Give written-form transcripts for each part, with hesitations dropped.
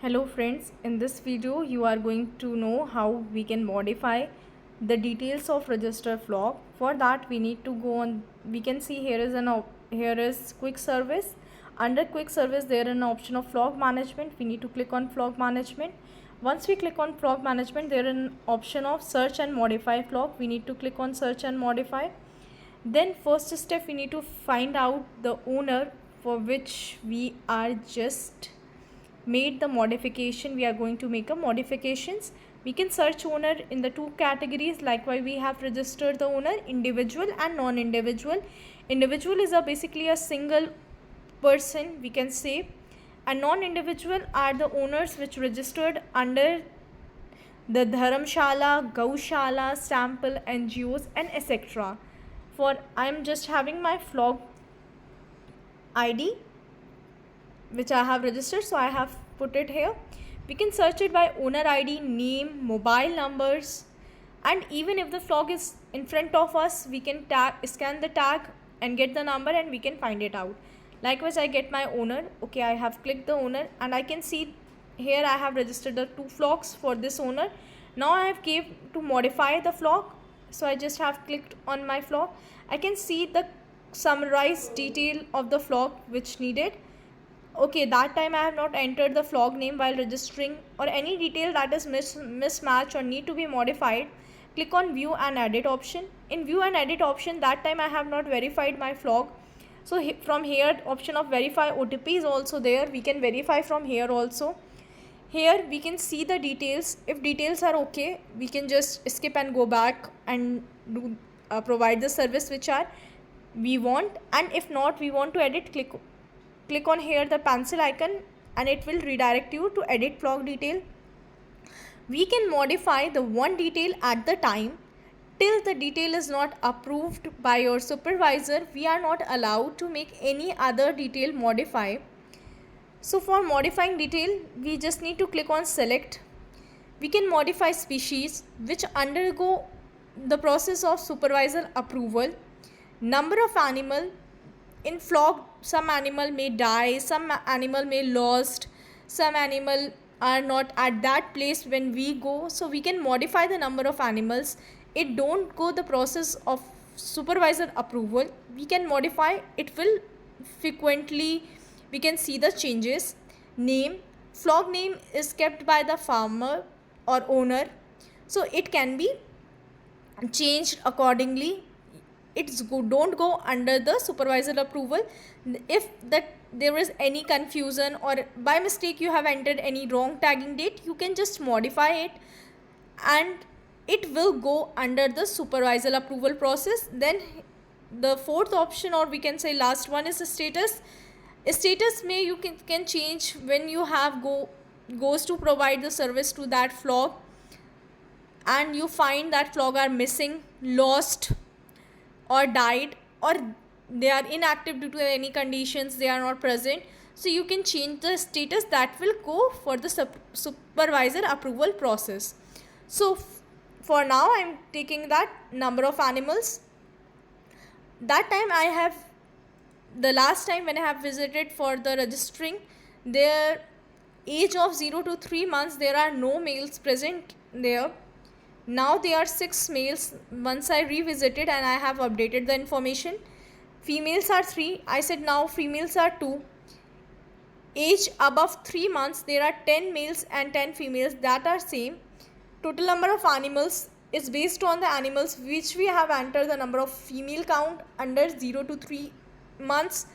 Hello friends, in this video you are going to know how we can modify the details of register flock. For that we need to go on, we can see here is quick service. Under quick service there is an option of flock management. We need to click on flock management. Once we click on flock management, there is an option of search and modify flock. We need to click on search and modify. Then first step, we need to find out the owner for which we are just made the modification. We are going to make a modifications. We can search owner in the two categories. Likewise, we have registered the owner, individual and non-individual. Individual is basically a single person, we can say, and non-individual are the owners which registered under the Dharamshala, Gaushala, sample NGOs and etc. For I am just having my flock ID which I have registered, so I have put it here. We can search it by owner ID, name, mobile numbers, and even if the flock is in front of us, we can scan the tag and get the number and we can find it out. Likewise, I get my owner. Okay, I have clicked the owner and I can see here I have registered the two flocks for this owner. Now I have came to modify the flock, so I just have clicked on my flock. I can see the summarized detail of the flock which needed. Okay, that time I have not entered the flock name while registering, or any detail that is mismatch or need to be modified. Click on view and edit option. In view and edit option, that time I have not verified my flock, so from here option of verify OTP is also there. We can verify from here also. Here we can see the details. If details are okay, we can just skip and go back and do provide the service which are we want, and if not we want to edit, click on here the pencil icon and it will redirect you to edit flock detail. We can modify the one detail at the time. Till the detail is not approved by your supervisor, we are not allowed to make any other detail modify. So for modifying detail, we just need to click on select. We can modify species which undergo the process of supervisor approval. Number of animal. In flock, some animal may die, some animal may lost, some animal are not at that place when we go, so we can modify the number of animals. It don't go the process of supervisor approval. We can modify, it will frequently, we can see the changes. Name, flock name is kept by the farmer or owner, so it can be changed accordingly. Don't go under the supervisor approval. If there is any confusion or by mistake you have entered any wrong tagging date, you can just modify it and it will go under the supervisor approval process. Then the fourth option, or we can say last one, is status. Status may you can change when you have goes to provide the service to that flock and you find that flock are missing, lost, or died, or they are inactive due to any conditions, they are not present, so you can change the status. That will go for the supervisor approval process. So for now I am taking that number of animals. That time I have, the last time when I have visited for the registering, their age of 0 to 3 months, there are no males present there. Now there are 6 males. Once I revisited and I have updated the information, females are 3. I said now females are 2. Age above 3 months, there are 10 males and 10 females that are same. Total number of animals is based on the animals which we have entered the number of female count under 0 to 3 months,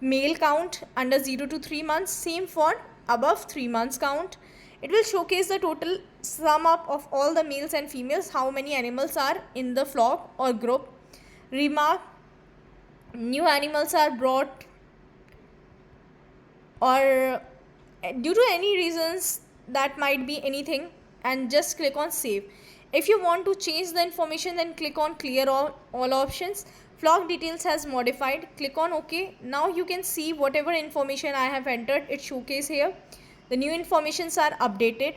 male count under 0 to 3 months, same for above 3 months count. It will showcase the total sum up of all the males and females, how many animals are in the flock or group. Remark, new animals are brought or due to any reasons, that might be anything, and just click on save. If you want to change the information, then click on clear all options. Flock details has modified, click on OK. Now you can see whatever information I have entered, it showcase here. The new informations are updated.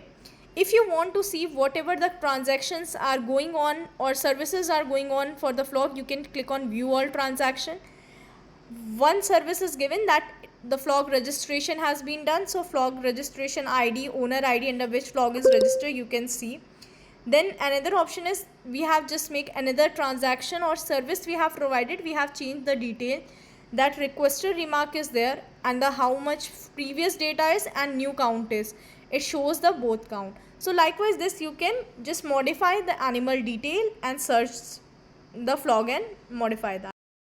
If you want to see whatever the transactions are going on or services are going on for the flock, you can click on view all transaction. One service is given, that the flog registration has been done. So flog registration ID, owner ID under which flog is registered, you can see. Then another option is we have just make another transaction or service we have provided. We have changed the detail that requested remark is there and the how much previous data is and new count is. It shows the both count. So likewise this you can just modify the animal detail and search the flog and modify that.